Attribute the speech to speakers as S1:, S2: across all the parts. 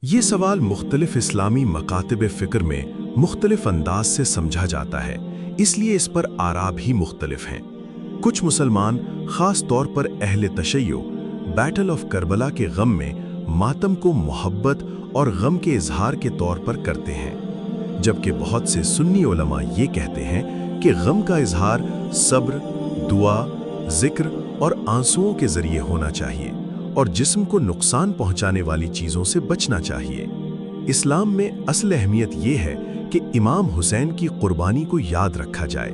S1: ये सवाल मुख्तलिफ इस्लामी मकातिब फ़िक्र में मुख्तलिफ अंदाज से समझा जाता है, इसलिए इस पर आरा भी मुख्तलिफ हैं। कुछ मुसलमान, ख़ास तौर पर अहले तशय्यो, बैटल ऑफ करबला के गम में मातम को मोहब्बत और गम के इजहार के तौर पर करते हैं, जबकि बहुत से सुन्नी उलमा ये कहते हैं कि गम का इजहार सब्र, दुआ, जिक्र और आंसुओं के ज़रिए होना चाहिए और जिस्म को नुकसान पहुंचाने वाली चीज़ों से बचना चाहिए। इस्लाम में असल अहमियत ये है कि इमाम हुसैन की कुर्बानी को याद रखा जाए,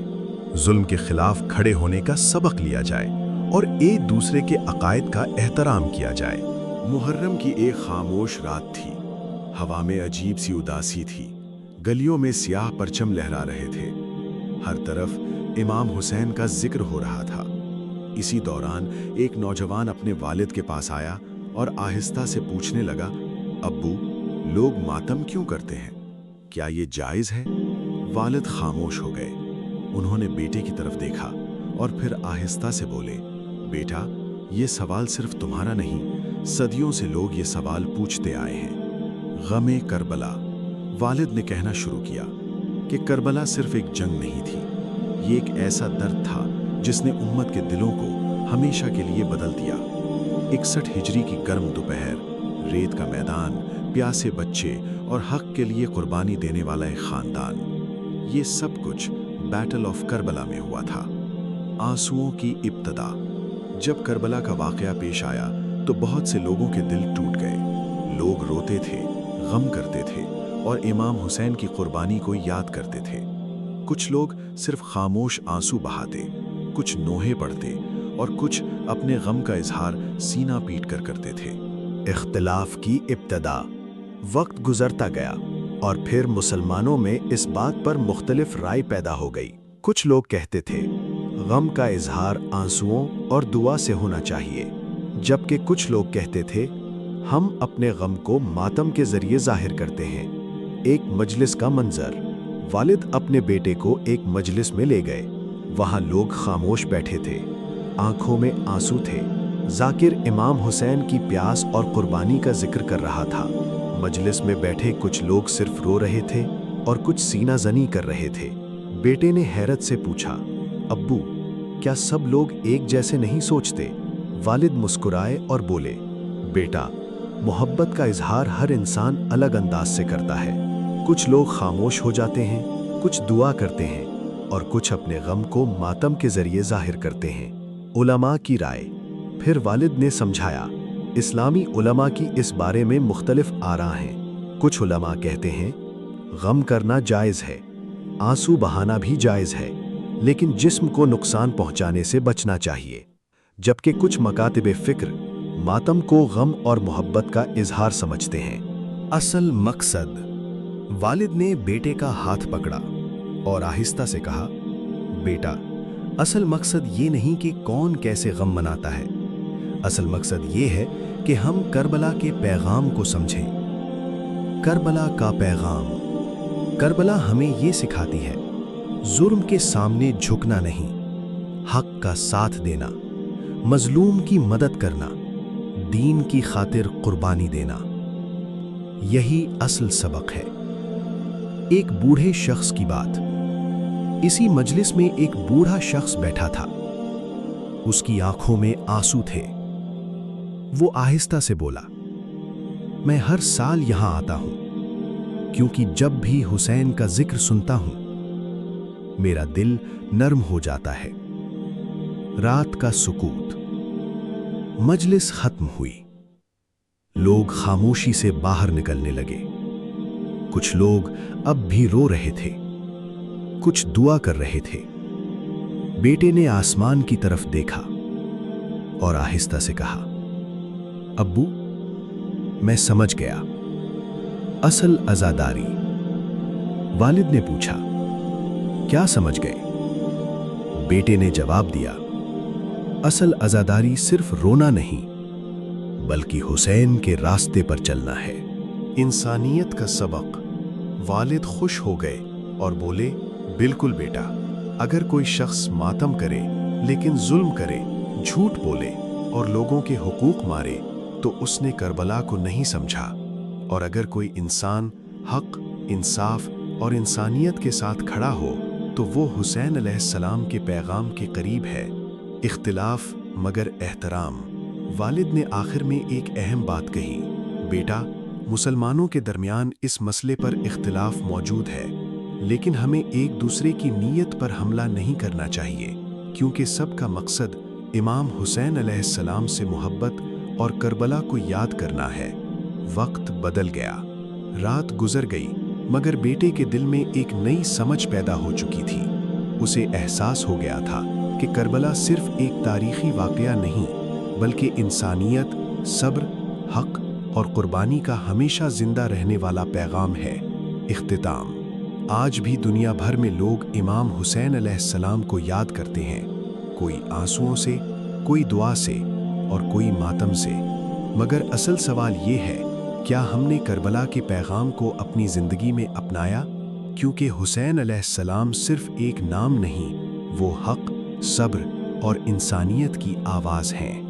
S1: जुल्म के खिलाफ खड़े होने का सबक लिया जाए और एक दूसरे के अकायद का एहतराम किया जाए।
S2: मुहर्रम की एक खामोश रात थी। हवा में अजीब सी उदासी थी। गलियों में सियाह परचम लहरा रहे थे। हर तरफ इमाम हुसैन का जिक्र हो रहा था। इसी दौरान एक नौजवान अपने वालिद के पास आया और आहिस्ता से पूछने लगा, अब्बू, लोग मातम क्यों करते हैं? क्या ये जायज़ है? वालिद खामोश हो गए। उन्होंने बेटे की तरफ देखा और फिर आहिस्ता से बोले, बेटा, ये सवाल सिर्फ तुम्हारा नहीं, सदियों से लोग ये सवाल पूछते आए हैं। गमे करबला, वालिद ने कहना शुरू किया कि करबला सिर्फ एक जंग नहीं थी, ये एक ऐसा दर्द था जिसने उम्मत के दिलों को हमेशा के लिए बदल दिया। 61 हिजरी की गर्म दोपहर, रेत का मैदान, प्यासे बच्चे और हक के लिए कुर्बानी देने वाला एक खानदान, ये सब कुछ बैटल ऑफ करबला में हुआ था। आंसुओं की इब्तदा। जब करबला का वाकया पेश आया तो बहुत से लोगों के दिल टूट गए। लोग रोते थे, गम करते थे और इमाम हुसैन की कुर्बानी को याद करते थे। कुछ लोग सिर्फ खामोश आंसू बहाते, कुछ नोहे पढ़ते और कुछ अपने गम का इजहार सीना पीट कर करते थे।
S3: इख्तिलाफ की इब्तदा। वक्त गुजरता गया और फिर मुसलमानों में इस बात पर मुख्तलिफ राय पैदा हो गई। कुछ लोग कहते थे गम का इजहार आंसुओं और दुआ से होना चाहिए, जबकि कुछ लोग कहते थे हम अपने गम को मातम के जरिए जाहिर करते हैं। एक मजलिस का मंजर। वालिद अपने बेटे को एक मजलिस में ले गए। वहां लोग खामोश बैठे थे, आंखों में आंसू थे। जाकिर इमाम हुसैन की प्यास और कुर्बानी का जिक्र कर रहा था। मजलिस में बैठे कुछ लोग सिर्फ रो रहे थे और कुछ सीना जनी कर रहे थे। बेटे ने हैरत से पूछा, अब्बू, क्या सब लोग एक जैसे नहीं सोचते? वालिद मुस्कुराए और बोले, बेटा, मोहब्बत का इजहार हर इंसान अलग अंदाज से करता है। कुछ लोग खामोश हो जाते हैं, कुछ दुआ करते हैं और कुछ अपने गम को मातम के जरिए जाहिर करते हैं। उलमा की राय। फिर वालिद ने समझाया, इस्लामी उलमा की इस बारे में मुख्तलिफ आरा हैं। कुछ उलमा कहते हैं गम करना जायज़ है, आंसू बहाना भी जायज़ है, लेकिन जिस्म को नुकसान पहुंचाने से बचना चाहिए। जबकि कुछ मकातिब फ़िक्र मातम को गम और मोहब्बत का इजहार समझते हैं।
S1: असल मकसद। वालिद ने बेटे का हाथ पकड़ा और आहिस्ता से कहा, बेटा, असल मकसद ये नहीं कि कौन कैसे गम मनाता है। असल मकसद ये है कि हम करबला के पैगाम को समझें। करबला का पैगाम। करबला हमें ये सिखाती है, जुर्म के सामने झुकना नहीं, हक का साथ देना, मजलूम की मदद करना, दीन की खातिर कुर्बानी देना। यही असल सबक है। एक बूढ़े शख्स की बात। इसी मजलिस में एक बूढ़ा शख्स बैठा था। उसकी आंखों में आंसू थे। वो आहिस्ता से बोला, मैं हर साल यहां आता हूं क्योंकि जब भी हुसैन का जिक्र सुनता हूं मेरा दिल नर्म हो जाता है। रात का सुकूत। मजलिस खत्म हुई। लोग खामोशी से बाहर निकलने लगे। कुछ लोग अब भी रो रहे थे, कुछ दुआ कर रहे थे। बेटे ने आसमान की तरफ देखा और आहिस्ता से कहा, अब्बू, मैं समझ गया। असल अज़ादारी। वालिद ने पूछा, क्या समझ गए? बेटे ने जवाब दिया, असल अज़ादारी सिर्फ रोना नहीं, बल्कि हुसैन के रास्ते पर चलना है।
S2: इंसानियत का सबक। वालिद खुश हो गए और बोले, बिल्कुल बेटा, अगर कोई शख्स मातम करे लेकिन जुल्म करे, झूठ बोले और लोगों के हुकूक मारे तो उसने करबला को नहीं समझा।
S3: और अगर कोई इंसान हक, इंसाफ और इंसानियत के साथ खड़ा हो तो वो हुसैन अलैहिस्सलाम के पैगाम के करीब है। इख्तिलाफ मगर एहतराम। वालिद ने आखिर में एक अहम बात कही, बेटा, मुसलमानों के दरमियान इस मसले पर इख्तिलाफ मौजूद है, लेकिन हमें एक दूसरे की नीयत पर हमला नहीं करना चाहिए, क्योंकि सबका मकसद इमाम हुसैन अलैहिस्सलाम से मोहब्बत और करबला को याद करना है। वक्त बदल गया, रात गुजर गई, मगर बेटे के दिल में एक नई समझ पैदा हो चुकी थी। उसे एहसास हो गया था कि करबला सिर्फ एक तारीखी वाक़या नहीं, बल्कि इंसानियत, सब्र, हक और कुर्बानी का हमेशा जिंदा रहने वाला पैगाम है। इख्तिताम। आज भी दुनिया भर में लोग इमाम हुसैन अलैहिस्सलाम को याद करते हैं, कोई आंसुओं से, कोई दुआ से और कोई मातम से। मगर असल सवाल ये है, क्या हमने करबला के पैगाम को अपनी ज़िंदगी में अपनाया? क्योंकि हुसैन अलैहिस्सलाम सिर्फ एक नाम नहीं, वो हक, सब्र और इंसानियत की आवाज़ हैं।